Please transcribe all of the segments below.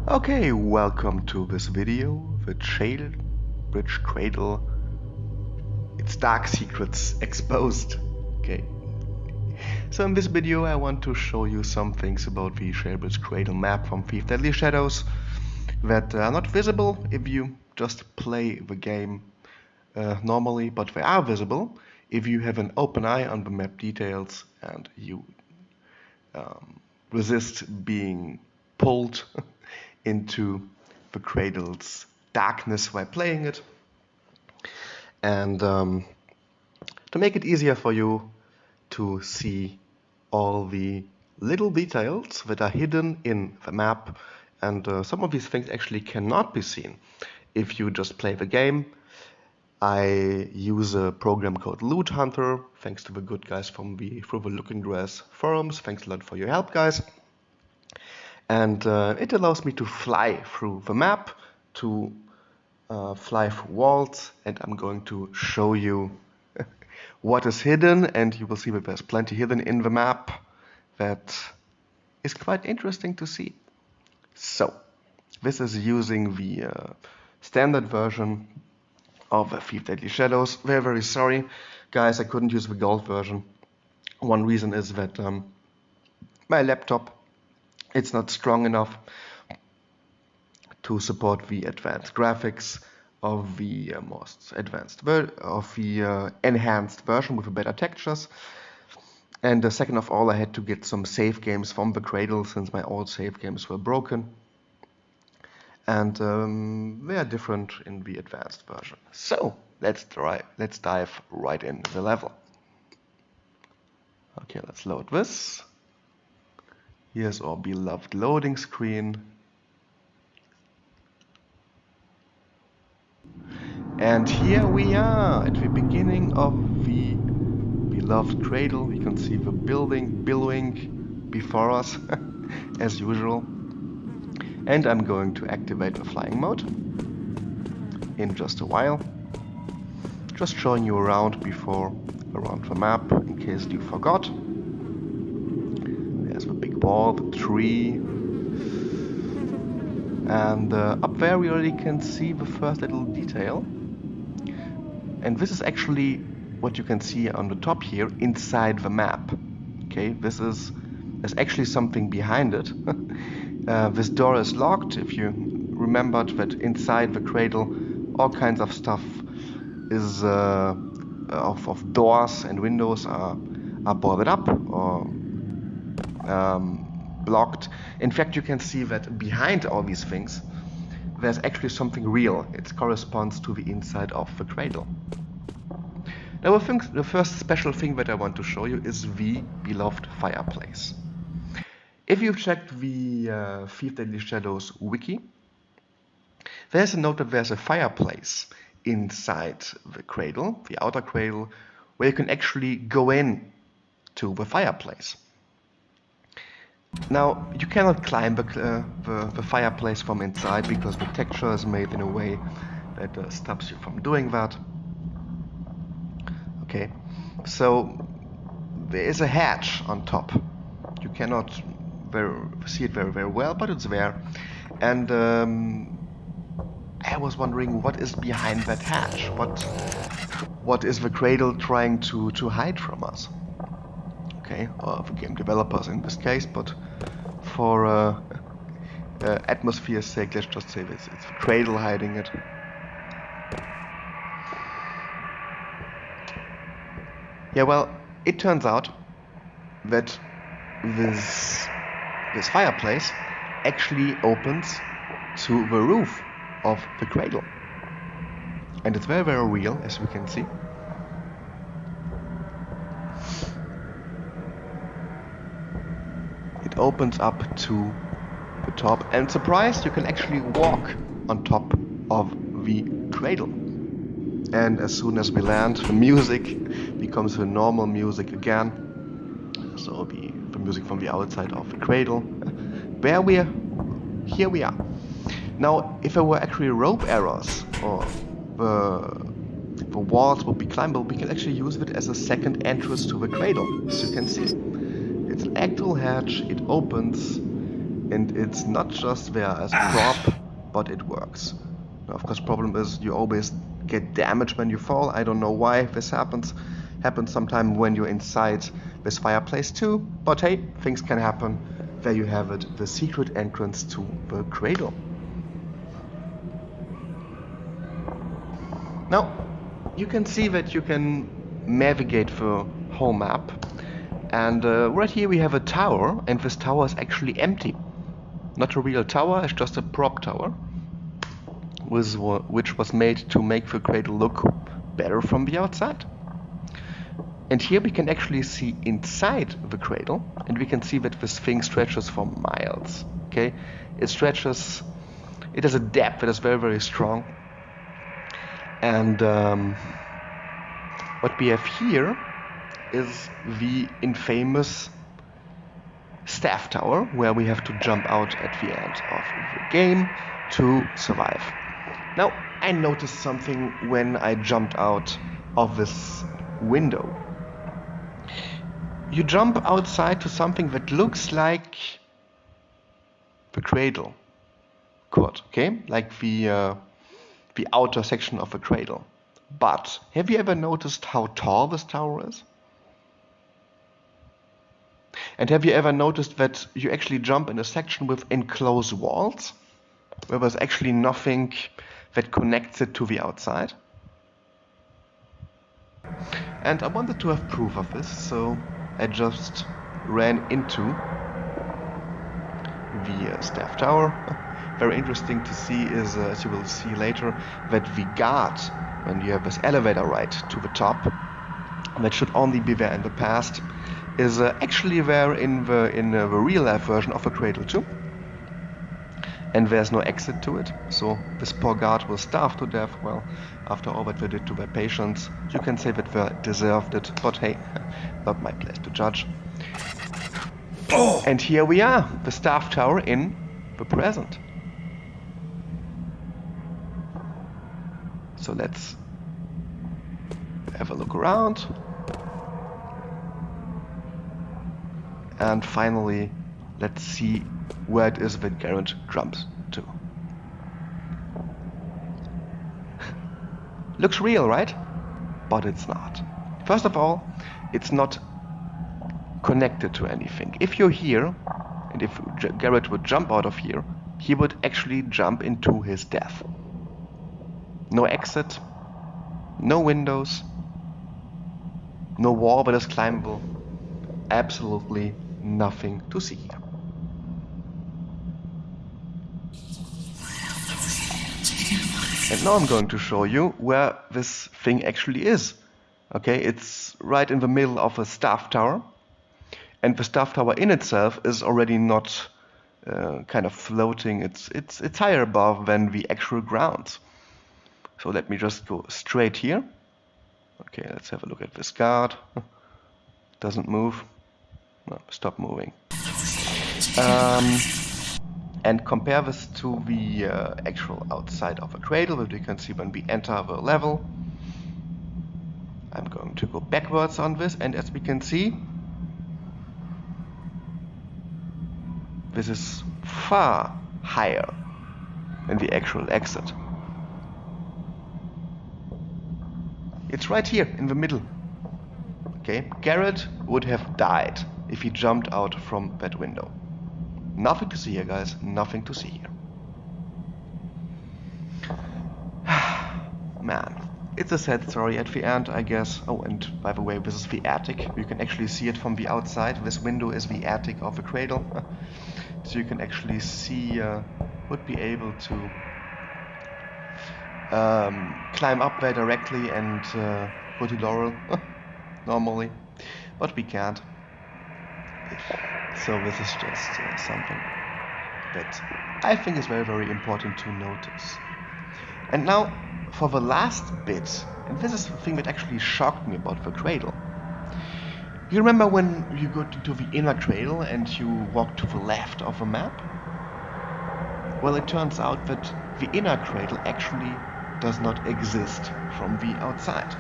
Okay, welcome to this video, the Shalebridge Cradle. Its dark secrets exposed. Okay. So in this video I want to show you some things about the Shalebridge Cradle map from Thief Deadly Shadows that are not visible if you just play the game normally, but they are visible if you have an open eye on the map details and you resist being pulled into the cradle's darkness while playing it. And to make it easier for you to see all the little details that are hidden in the map, and some of these things actually cannot be seen if you just play the game, I use a program called Loot Hunter, thanks to the good guys from the Through the Looking Glass forums. Thanks a lot for your help, guys. And it allows me to fly through the map, to fly through walls, and I'm going to show you what is hidden, and you will see that there's plenty hidden in the map that is quite interesting to see. So, this is using the standard version of Thief Deadly Shadows. Very, very sorry, guys, I couldn't use the gold version. One reason is that my laptop, it's not strong enough to support the advanced graphics of the most advanced enhanced version with the better textures. And second of all, I had to get some save games from the Cradle since my old save games were broken. And they are different in the advanced version. So let's dive right in the level. Okay, let's load this. Here's our beloved loading screen. And here we are at the beginning of the beloved cradle. You can see the building billowing before us as usual. And I'm going to activate the flying mode in just a while. Just showing you around the map in case you forgot. There's the big wall, the tree. And up there we already can see the first little detail. And this is actually what you can see on the top here inside the map. Okay, there's actually something behind it. This door is locked. If you remembered that inside the cradle all kinds of stuff is of doors and windows are boarded up or blocked. In fact, you can see that behind all these things there's actually something real. It corresponds to the inside of the cradle. Now the first special thing that I want to show you is the beloved fireplace. If you've checked the Thief Deadly Shadows wiki, there's a note that there's a fireplace inside the cradle, the outer cradle, where you can actually go in to the fireplace. Now, you cannot climb the fireplace from inside because the texture is made in a way that stops you from doing that. Okay, so there is a hatch on top. You cannot see it very, very well, but it's there. And I was wondering what is behind that hatch. What is the cradle trying to hide from us? Okay, or the game developers in this case, but for atmosphere's sake, let's just say this: it's the cradle hiding it. Yeah, well, it turns out that this fireplace actually opens to the roof of the cradle. And it's very, very real, as we can see. It opens up to the top, and surprise, you can actually walk on top of the cradle. And as soon as we land, the music becomes the normal music again. So the music from the outside of the cradle. Here we are. Now, if there were actually rope arrows or the walls would be climbable, we can actually use it as a second entrance to the cradle, as you can see. It's an actual hatch, it opens, and it's not just there as a prop, but it works. Now, of course, problem is you always get damage when you fall. I don't know why this happens. Happens sometime when you're inside this fireplace too, but hey, things can happen. There you have it, the secret entrance to the cradle. Now, you can see that you can navigate the whole map. And right here we have a tower, and this tower is actually empty. Not a real tower, it's just a prop tower, which was made to make the cradle look better from the outside. And here we can actually see inside the cradle, and we can see that this thing stretches for miles. Okay, it stretches, it has a depth that is very, very strong. And what we have here is the infamous staff tower, where we have to jump out at the end of the game to survive. Now, I noticed something when I jumped out of this window. You jump outside to something that looks like the cradle could, okay? Like the outer section of the cradle. But have you ever noticed how tall this tower is? And have you ever noticed that you actually jump in a section with enclosed walls, where there's actually nothing that connects it to the outside? And I wanted to have proof of this, so I just ran into the staff tower. Very interesting to see is, as you will see later, that the guard, when you have this elevator ride to the top, that should only be there in the past, is actually there in the real life version of the cradle too. And there's no exit to it, so this poor guard will starve to death. Well, after all that they did to their patients, you can say that they deserved it, but hey, not my place to judge. And here we are, the staff tower in the present. So let's have a look around. And finally, let's see where it is that Garrett jumps to. Looks real, right? But it's not. First of all, it's not connected to anything. If you're here, and if Garrett would jump out of here, he would actually jump into his death. No exit, no windows, no wall that is climbable, absolutely nothing to see here. And now I'm going to show you where this thing actually is. Okay, it's right in the middle of a staff tower, and the staff tower in itself is already not kind of floating. It's higher above than the actual ground. So let me just go straight here. Okay, let's have a look at this guard. Doesn't move. No, stop moving. And compare this to the actual outside of a cradle that you can see when we enter the level. I'm going to go backwards on this, and as we can see, this is far higher than the actual exit. It's right here in the middle. Okay, Garrett would have died if he jumped out from that window. Nothing to see here, guys. Nothing to see here. Man, it's a sad story at the end, I guess. Oh, and by the way, this is the attic. You can actually see it from the outside. This window is the attic of the cradle. So you can actually see, would be able to climb up there directly and go to Laurel normally, but we can't. So this is just something that I think is very, very important to notice. And now for the last bit, and this is the thing that actually shocked me about the cradle. You remember when you go to the inner cradle and you walk to the left of the map? Well, it turns out that the inner cradle actually does not exist from the outside.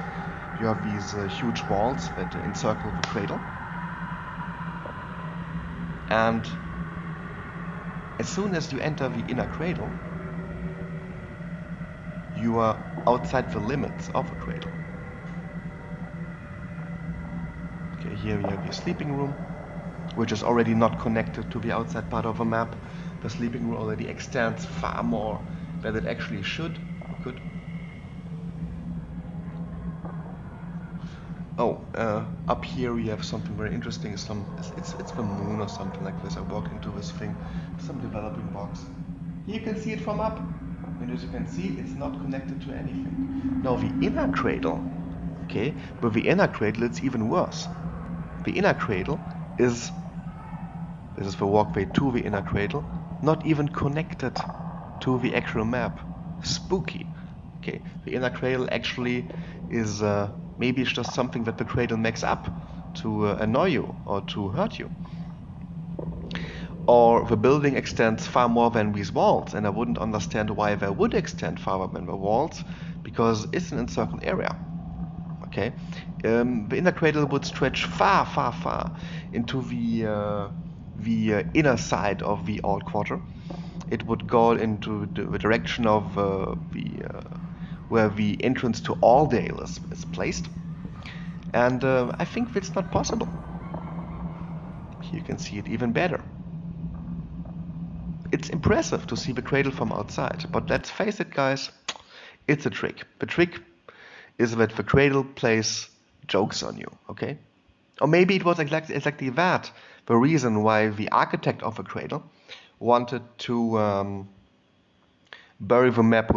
You have these huge walls that encircle the cradle. And as soon as you enter the inner cradle, you are outside the limits of a cradle. Okay, here we have your sleeping room, which is already not connected to the outside part of a map. The sleeping room already extends far more than it actually could. Oh, up here we have something very interesting. It's the moon or something like this. I walk into this thing, some developing box. Here you can see it from up, and as you can see, it's not connected to anything. Now the inner cradle, okay, with the inner cradle it's even worse. The inner cradle is, this is the walkway to the inner cradle, not even connected to the actual map. Spooky. Okay, the inner cradle actually is, maybe it's just something that the cradle makes up to annoy you or to hurt you. Or the building extends far more than these walls, and I wouldn't understand why they would extend farther than the walls, because it's an encircled area. Okay, the inner cradle would stretch far, far, far into the inner side of the old quarter. It would go into the direction of where the entrance to Alldale is placed, and I think it's not possible. Here you can see it even better. It's impressive to see the cradle from outside, but let's face it, guys, it's a trick. The trick is that the cradle plays jokes on you, okay? Or maybe it was exactly that, the reason why the architect of the cradle wanted to bury the map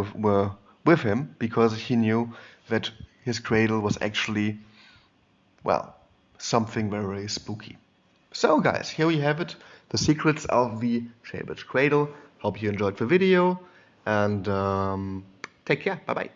with him, because he knew that his cradle was actually, well, something very spooky. So guys, here we have it, the secrets of the Shalebridge Cradle. Hope you enjoyed the video, and take care, bye bye.